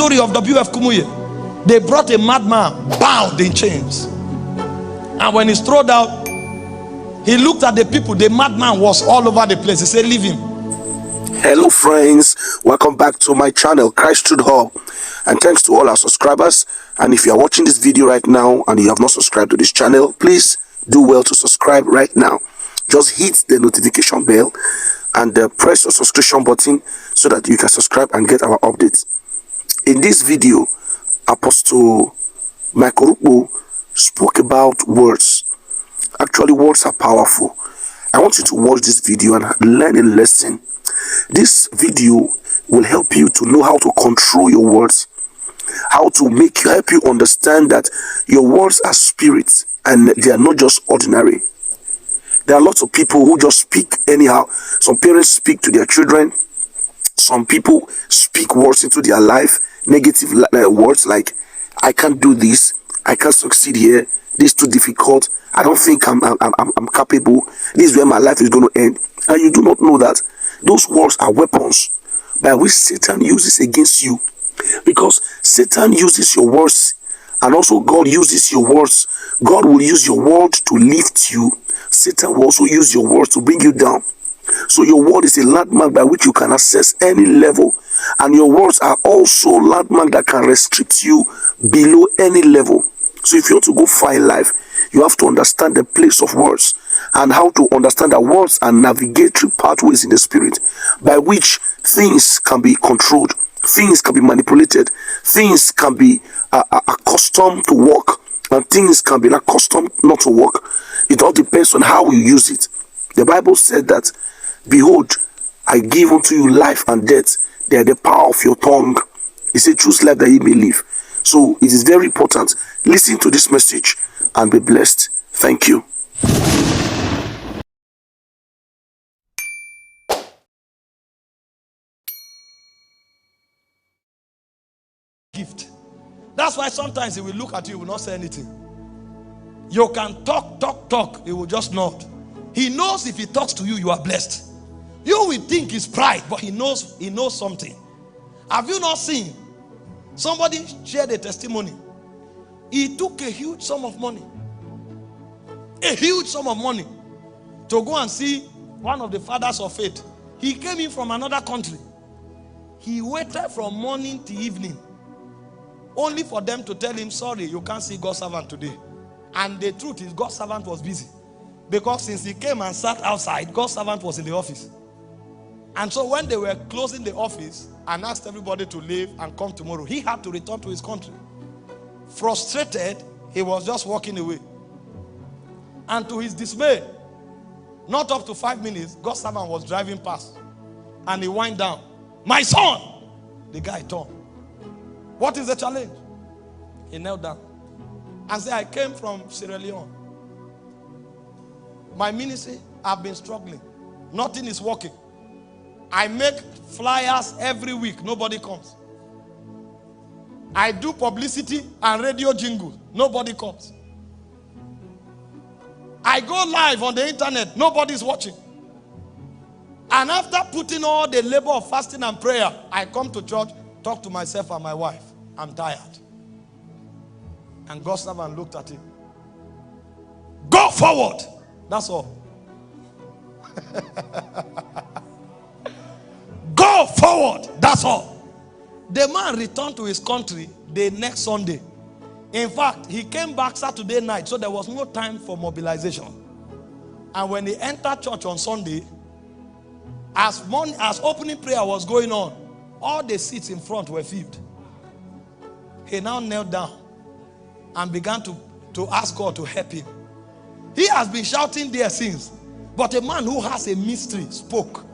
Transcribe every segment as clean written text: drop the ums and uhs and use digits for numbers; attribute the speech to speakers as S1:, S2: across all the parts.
S1: story of W.F. Kumuyi. They brought a madman bound in chains. And when he's thrown out, he looked at the people. The madman was all over the place. He said, leave him.
S2: Hello friends, welcome back to my channel, Christ Truth Hub, and thanks to all our subscribers. And if you are watching this video right now and you have not subscribed to this channel, please do well to subscribe right now. Just hit the notification bell and press the subscription button so that you can subscribe and get our updates. In this video, Apostle Mike Orokpo spoke about words. Actually, words are powerful. I want you to watch this video and learn a lesson. This video will help you to know how to control your words, how to help you understand that your words are spirits and they are not just ordinary. There are lots of people who just speak anyhow. Some parents speak to their children. Some people speak words into their life, negative words like, I can't do this, I can't succeed here, this is too difficult, I don't think I'm capable, this is where my life is going to end. And you do not know that those words are weapons by which Satan uses against you, because Satan uses your words and also God uses your words. God will use your word to lift you. Satan will also use your words to bring you down. So your word is a landmark by which you can access any level, and your words are also landmark that can restrict you below any level. So if you want to go far in life, you have to understand the place of words and how to understand that words are navigatory pathways in the spirit by which things can be controlled, things can be manipulated, things can be accustomed to work, and things can be accustomed not to work. It all depends on how you use it. The Bible said that, behold, I give unto you life and death. They are the power of your tongue. He said, choose life that you may live. So it is very important. Listen to this message and be blessed. Thank you.
S1: Gift. That's why sometimes he will look at you, he will not say anything. You can talk, he will just nod. He knows if he talks to you, you are blessed. You will think it's pride, but he knows something. Have you not seen? Somebody shared a testimony. He took a huge sum of money. A huge sum of money to go and see one of the fathers of faith. He came in from another country. He waited from morning to evening, only for them to tell him, sorry, you can't see God's servant today. And the truth is, God's servant was busy. Because since he came and sat outside, God's servant was in the office. And so when they were closing the office and asked everybody to leave and come tomorrow, he had to return to his country. Frustrated, he was just walking away. And to his dismay, not up to 5 minutes, God's servant was driving past. And he wind down. My son! The guy turned. What is the challenge? He knelt down and said, I came from Sierra Leone. My ministry, I've been struggling. Nothing is working. I make flyers every week. Nobody comes. I do publicity and radio jingles. Nobody comes. I go live on the internet. Nobody's watching. And after putting all the labor of fasting and prayer, I come to church, talk to myself and my wife. I'm tired. And God's servant looked at him. Go forward. That's all. Go forward. That's all. The man returned to his country the next Sunday. In fact, he came back Saturday night, so there was no time for mobilization. And when he entered church on Sunday, as opening prayer was going on, all the seats in front were filled. He now knelt down and began to ask God to help him. He has been shouting there since. But a man who has a mystery spoke.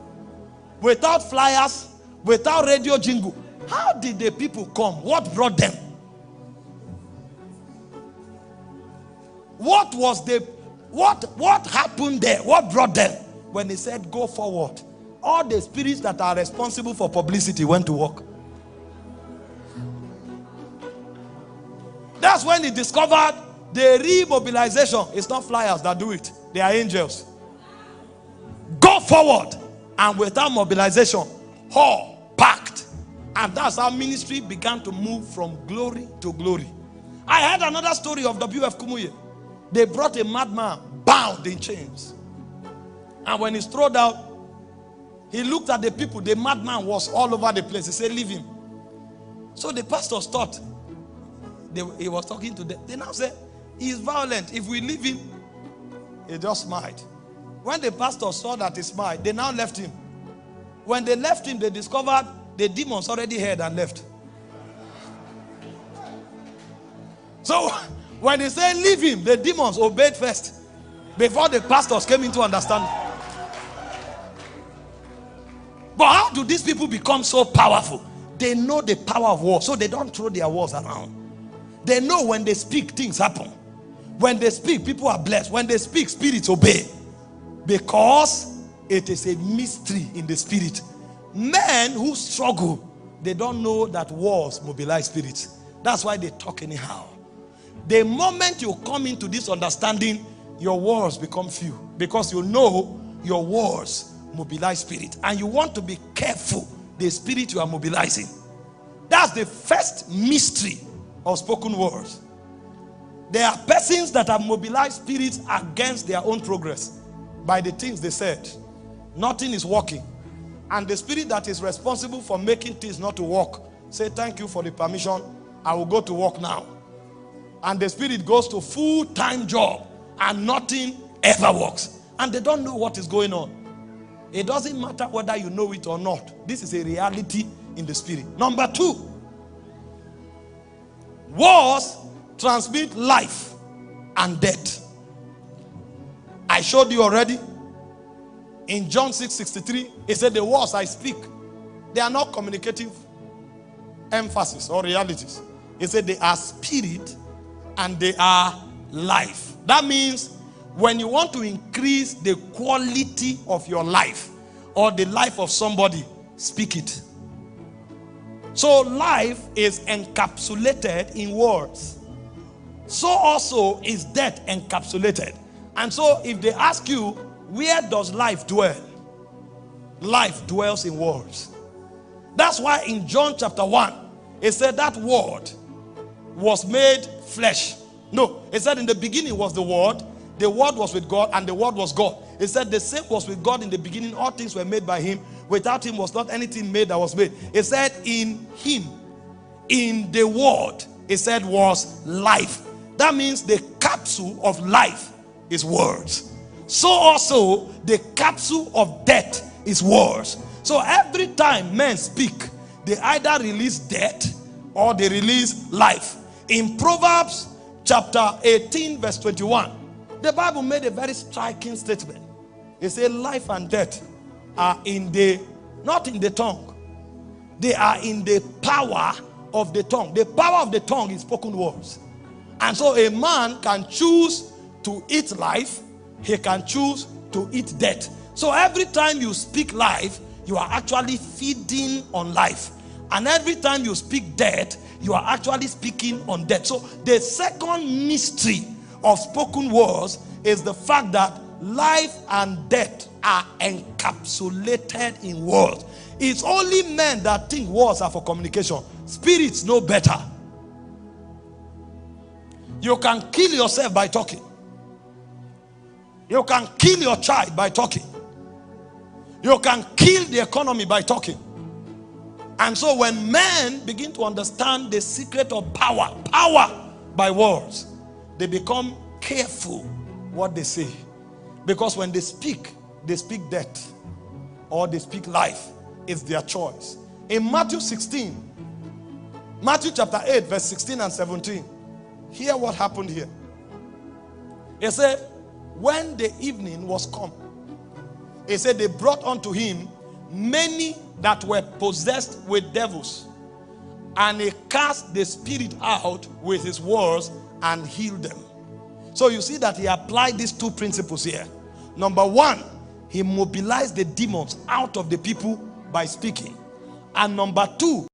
S1: Without flyers, without radio jingle. How did the people come? What brought them? What happened there? What brought them? When he said go forward, all the spirits that are responsible for publicity went to work. That's when he discovered the remobilization. It's not flyers that do it. They are angels. Go forward. And without mobilization, hall packed. And that's how ministry began to move from glory to glory. I heard another story of W.F. Kumuyi. They brought a madman bound in chains. And when he's thrown out, he looked at the people. The madman was all over the place. He said, leave him. So the pastors thought he was talking to them. They now said, he is violent. If we leave him, he just smiled. When the pastor saw that he smiled, they now left him. When they left him, they discovered the demons already heard and left. So when they say leave him, the demons obeyed first before the pastors came into understanding. But how do these people become so powerful? They know the power of war, so they don't throw their words around. They know when they speak, things happen. When they speak, people are blessed. When they speak, spirits obey. Because it is a mystery in the spirit. Men who struggle, they don't know that wars mobilize spirits. That's why they talk anyhow. The moment you come into this understanding, your wars become few. Because you know your wars mobilize spirit. And you want to be careful the spirit you are mobilizing. That's the first mystery of spoken words. There are persons that have mobilized spirits against their own progress by the things they said. Nothing is working. And the spirit that is responsible for making things not to work, say, thank you for the permission, I will go to work now. And the spirit goes to full-time job and nothing ever works. And they don't know what is going on. It doesn't matter whether you know it or not. This is a reality in the spirit. Number 2, wars transmit life and death. I showed you already. In John 6:63, it said the words I speak, they are not communicative emphasis or realities. It said they are spirit and they are life. That means when you want to increase the quality of your life or the life of somebody, speak it. So life is encapsulated in words. So also is death encapsulated. And so if they ask you, where does life dwell? Life dwells in words. That's why in John chapter 1, it said that word was made flesh. No, it said in the beginning was the word was with God, and the word was God. It said the same was with God in the beginning. All things were made by him. Without him was not anything made that was made. It said in him, in the word, it said was life. That means the capsule of life is words. So also the capsule of death is words. So every time men speak, they either release death or they release life. In Proverbs chapter 18 verse 21, the Bible made a very striking statement. It said life and death are not in the tongue. They are in the power of the tongue. The power of the tongue is spoken words. And so a man can choose to eat life. He can choose to eat death. So every time you speak life, you are actually feeding on life. And every time you speak death, you are actually speaking on death. So the second mystery of spoken words is the fact that life and death are encapsulated in words. It's only men that think words are for communication. Spirits know better. You can kill yourself by talking. You can kill your child by talking. You can kill the economy by talking. And so when men begin to understand the secret of power by words, they become careful what they say. Because when they speak death or they speak life. It's their choice. In Matthew chapter 8 verse 16 and 17, hear what happened here. It said, when the evening was come, it said they brought unto him many that were possessed with devils, and he cast the spirit out with his words and healed them. So you see that he applied these two principles here. Number one, he mobilized the demons out of the people by speaking. And number two,